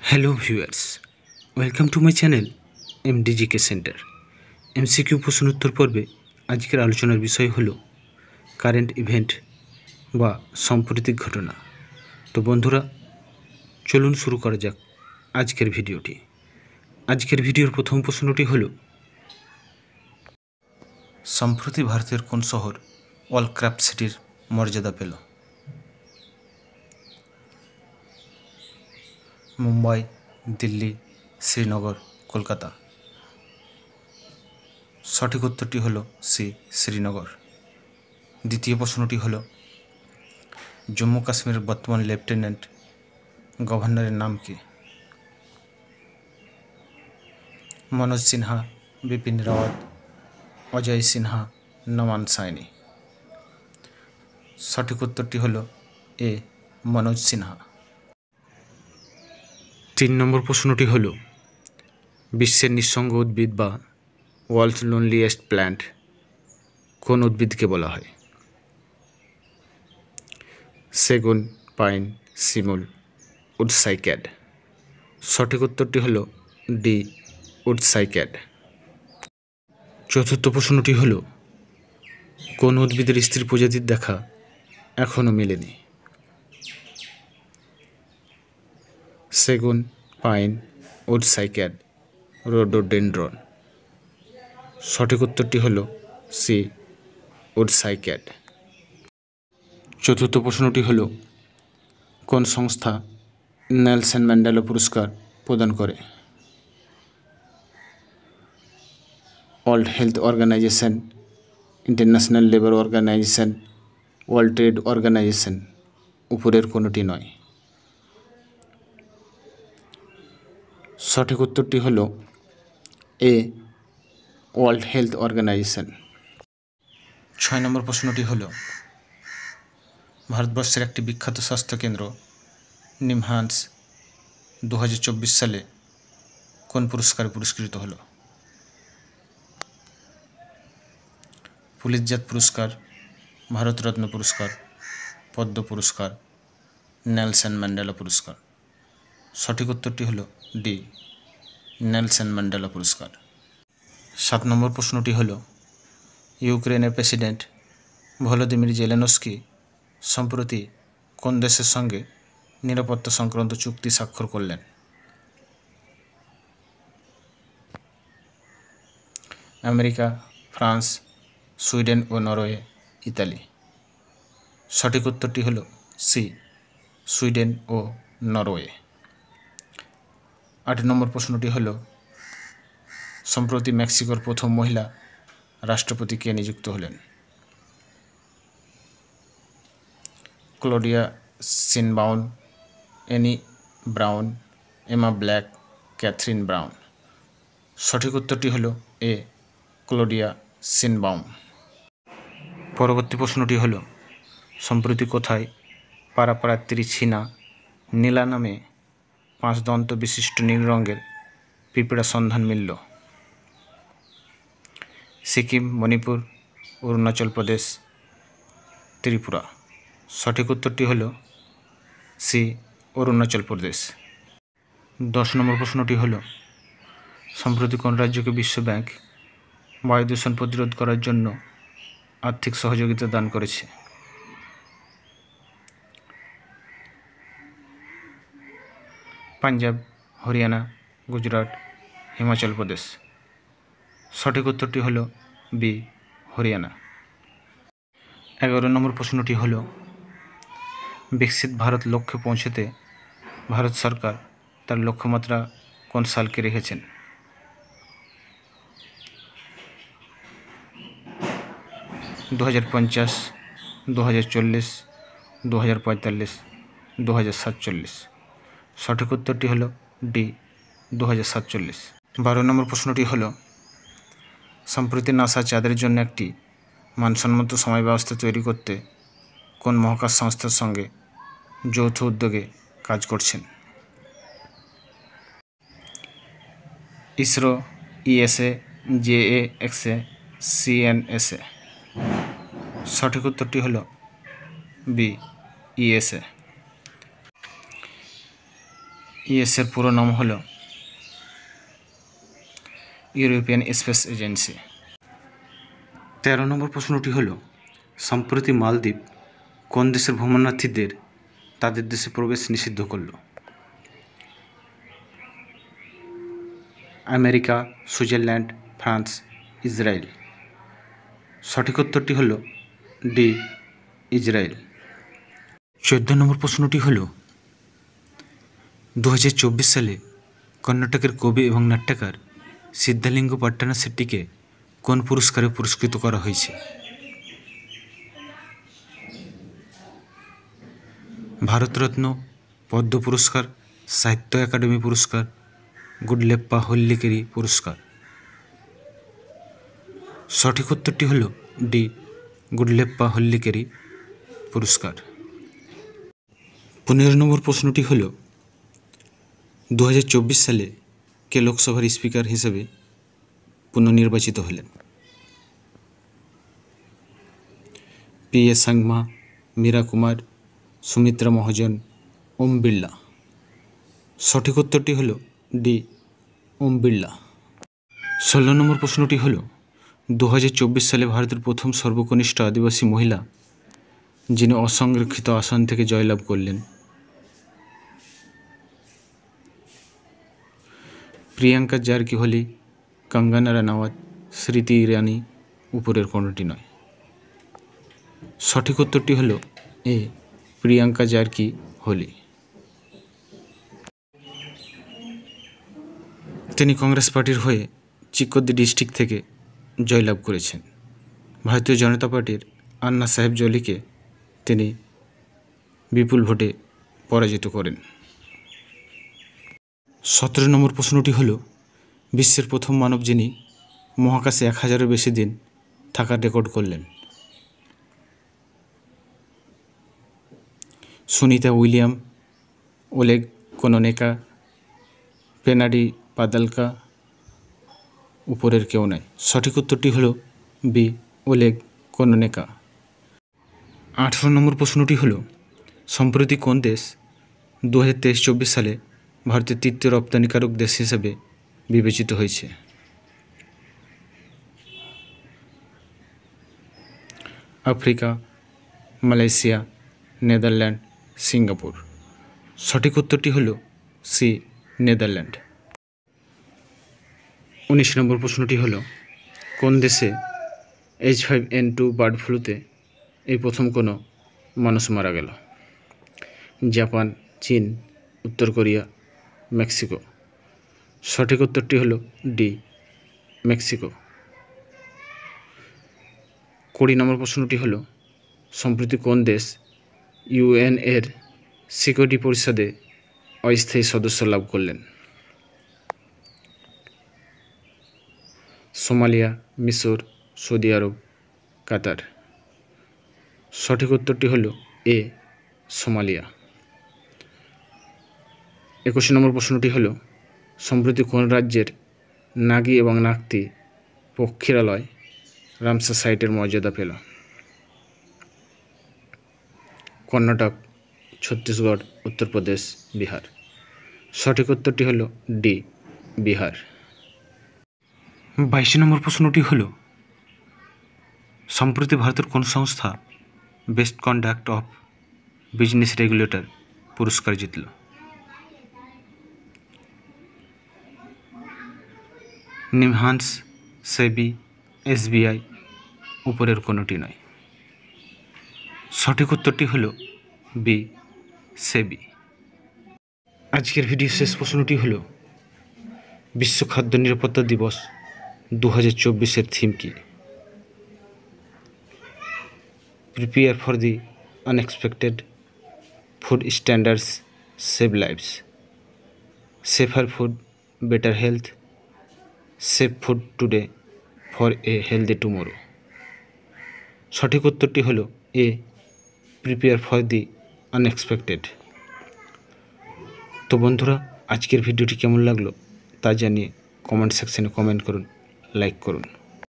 Hello viewers, welcome to my channel MDGK centre. MCQ প্রশ্ন উত্তর পর্বে আজকের আলোচনার বিষয় হলো কারেন্ট ইভেন্ট বা সাম্প্রতিক ঘটনা। তো বন্ধুরা, চলুন শুরু করা যাক আজকের ভিডিওটি। আজকের ভিডিওর প্রথম প্রশ্নটি হলো, সম্প্রতি ভারতের কোন শহর ওয়ার্ল্ড ক্রাফট সিটির মর্যাদা পেল? মুম্বাই, দিল্লি, শ্রীনগর, কলকাতা। সঠিক উত্তরটি হলো সি, শ্রীনগর। দ্বিতীয় প্রশ্নটি হলো, জম্মু কাশ্মীরের বর্তমান লেফটেন্যান্ট গভর্নরের নাম কি? মনোজ সিনহা, বিপিন রাওয়াত, অজয় সিনহা, নমান সাইনি। সঠিক উত্তরটি হলো এ, মনোজ সিনহা। 3 নম্বর প্রশ্নটি হলো, বিশ্বের নিঃসঙ্গ উদ্ভিদ বা ওয়ার্ল্ডস লোনলিয়েস্ট প্ল্যান্ট কোন উদ্ভিদকে বলা হয়? সেগুন, পাইন, শিমুল, উডসাইক্যাড। সঠিক উত্তরটি হলো ডি, উডসাইক্যাড। চতুর্থ প্রশ্নটি হলো, কোন উদ্ভিদের স্ত্রী প্রজাতির দেখা এখনও মেলেনি? সেগুন, পাইন, উডসাইক্যাড, রোডোডেনড্রন। সঠিক উত্তরটি হলো সি, উডসাইক্যাড। চতুর্থ প্রশ্নটি হলো, কোন সংস্থা নেলসন ম্যান্ডেলা পুরস্কার প্রদান করে? World health organisation, international labour organisation, world trade organisation. উপরের কোনোটি নয়। সঠিক উত্তরটি হলো এ, ওয়ার্ল্ড হেলথ অর্গানাইজেশন। 6 নম্বর প্রশ্নটি হলো, ভারতবর্ষের একটি বিখ্যাত স্বাস্থ্যকেন্দ্র নিমহান্স 2024 সালে কোন পুরস্কারে পুরস্কৃত হলো? পুলিৎজার পুরস্কার, ভারতরত্ন পুরস্কার, পদ্ম পুরস্কার, নেলসন ম্যান্ডেলা পুরস্কার। সঠিক উত্তরটি হলো ডি, নেলসন ম্যান্ডেলা পুরস্কার। 7 নম্বর প্রশ্নটি হলো, ইউক্রেনের প্রেসিডেন্ট ভলোদিমির জেলেনস্কি সম্প্রতি কোন দেশের সঙ্গে নিরাপত্তা সংক্রান্ত চুক্তি স্বাক্ষর করলেন? আমেরিকা, ফ্রান্স, সুইডেন ও নরওয়ে, ইতালি। সঠিক উত্তরটি হলো সি, সুইডেন ও নরওয়ে। 8 নম্বর প্রশ্নটি হলো, সম্প্রতি মেক্সিকোর প্রথম মহিলা রাষ্ট্রপতি কে নিযুক্ত হলেন? ক্লোডিয়া শিনবাউম, এনি ব্রাউন, এমা ব্ল্যাক, ক্যাথরিন ব্রাউন। সঠিক উত্তরটি হলো এ, ক্লোডিয়া শিনবাউম। পরবর্তী প্রশ্নটি হলো, সম্প্রতি কোথায় পারাপারাত্রি ছিনা নীলা নামে 5 দন্ত বিশিষ্ট নীল রঙের পিঁপড়া সন্ধান মিলল? সিকিম, মণিপুর, অরুণাচল প্রদেশ, ত্রিপুরা। সঠিক উত্তরটি হলো সি, অরুণাচল প্রদেশ। 10 নম্বর প্রশ্নটি হলো, সম্প্রতি কোন রাজ্যকে বিশ্ব ব্যাংক বায়ু দূষণ প্রতিরোধ করার জন্য আর্থিক সহযোগিতা দান করেছে? পাঞ্জাব, হরিয়ানা, গুজরাট, হিমাচল প্রদেশ। সঠিক উত্তরটি হলো বি, হরিয়ানা। 11 নম্বর প্রশ্নটি হলো, বিকশিত ভারত লক্ষ্যে পৌঁছতে ভারত সরকার তার লক্ষ্যমাত্রা কোন সালকে রেখেছেন? 2050, 2040, 2045, 2047। সঠিক উত্তরটি হলো ডি, 2047। 12 নম্বর প্রশ্নটি হলো, সম্প্রতি নাসা চাঁদের জন্য একটি মানসম্মত সময় ব্যবস্থা তৈরি করতে কোন মহাকাশ সংস্থার সঙ্গে যৌথ উদ্যোগে কাজ করছেন? ISRO, ESA, জেএক্সএ, CNSA. সঠিক উত্তরটি হলো বি, ইএসএ। ইএসের পুরো নাম হলো ইউরোপিয়ান স্পেস এজেন্সি। 13 নম্বর প্রশ্নটি হলো, সম্প্রতি মালদ্বীপ কোন দেশের ভ্রমণার্থীদের তাদের দেশে প্রবেশ নিষিদ্ধ করল? America, Switzerland, France, Israel. সঠিক উত্তরটি হলো ডি, ইসরায়েল। 14 নম্বর প্রশ্নটি হলো, 2024 সালে কর্ণাটকের কবি এবং নাট্যকার সিদ্ধালিঙ্গ পাট্টানা শেট্টিকে কোন পুরস্কারে পুরস্কৃত করা হয়েছে? ভারতরত্ন, পদ্ম পুরস্কার, সাহিত্য একাডেমি পুরস্কার, গুডলেপ্পা হল্লিকেরি পুরস্কার। সঠিক উত্তরটি হলো ডি, গুডলেপ্পা হল্লিকেরি পুরস্কার। 15 নম্বর প্রশ্নটি হলো, 2024 সালে কে লোকসভার স্পিকার হিসেবে পুনর্নির্বাচিত হলেন? পি.এ. সাংমা, মীরা কুমার, সুমিত্রা মহাজন, ওম বিড়লা। সঠিক উত্তরটি হলো ডি, ওম বিড়লা। 16 নম্বর প্রশ্নটি হলো, 2024 সালে ভারতের প্রথম সর্বকনিষ্ঠ আদিবাসী মহিলা যিনি অসংরক্ষিত আসন থেকে জয়লাভ করলেন? প্রিয়াঙ্কা জারকিহোলি, কঙ্গনা রানাওয়াত, স্মৃতি ইরানি, উপরের কোনটি নয়? সঠিক উত্তরটি হলো এ, প্রিয়াঙ্কা জারকিহোলি। তিনি কংগ্রেস পার্টির হয়ে চিকোদি ডিস্ট্রিক্ট থেকে জয়লাভ করেছেন। ভারতীয় জনতা পার্টির আন্না সাহেব জলিকে তিনি বিপুল ভোটে পরাজিত করেন। 17 নম্বর প্রশ্নটি হলো, বিশ্বের প্রথম মানব যিনি মহাকাশে 1000-এর বেশি দিন থাকার রেকর্ড করলেন? সুনিতা উইলিয়াম, ওলেগ কোননেকা, পেনাডি পাদালকা, উপরের কেউ নয়? সঠিক উত্তরটি হলো বি, ওলেগ কোননেকা। 18 নম্বর প্রশ্নটি হলো, সম্প্রতি কোন দেশ 2023-24 সালে ভারতের তৃতীয় রপ্তানিকারক দেশ হিসেবে বিবেচিত হয়েছে? Africa, Malaysia, Netherland, Singapore. সঠিক উত্তরটি হলো সি, নেদারল্যান্ড। 19 নম্বর প্রশ্নটি হলো, কোন দেশে H5N2 বার্ড ফ্লুতে এই প্রথম কোনো মানুষ মারা গেল? জাপান, চীন, উত্তর কোরিয়া, মেক্সিকো। সঠিক উত্তরটি হলো ডি, মেক্সিকো। 20 নম্বর প্রশ্নটি হলো, সম্প্রতি কোন দেশ UN এর সিকিউরিটি পরিষদে অস্থায়ী সদস্য লাভ করলেন? সোমালিয়া, মিশর, সৌদি আরব, কাতার। সঠিক উত্তরটি হলো এ, সোমালিয়া। 21 নম্বর প্রশ্নটি হলো, সম্প্রতি কোন রাজ্যের নাগি এবং নাগতি পক্ষীরালয় রামসার সাইটের মর্যাদা পেল? কর্ণাটক, ছত্তিশগড়, উত্তরপ্রদেশ, বিহার। সঠিক উত্তরটি হলো ডি, বিহার। 22 নম্বর প্রশ্নটি হলো, সম্প্রতি ভারতের কোন সংস্থা best conduct of business regulator পুরস্কার জিতল? নিমহান্স, সেবি, SBI, উপরের কোনোটি নয়? সঠিক উত্তরটি হলো বি, সেবি। আজকের ভিডিও শেষ প্রশ্নটি হলো, বিশ্ব খাদ্য নিরাপত্তা দিবস 2024-এর থিম কি? Prepare for the unexpected, food standards save lives, safer food better health, save food today for a healthy tomorrow. সঠিক উত্তরটি হলো A, prepare for the unexpected. তো বন্ধুরা, আজকের ভিডিওটি কেমন লাগলো তা জানিয়ে কমেন্ট সেকশনে কমেন্ট করুন, লাইক করুন।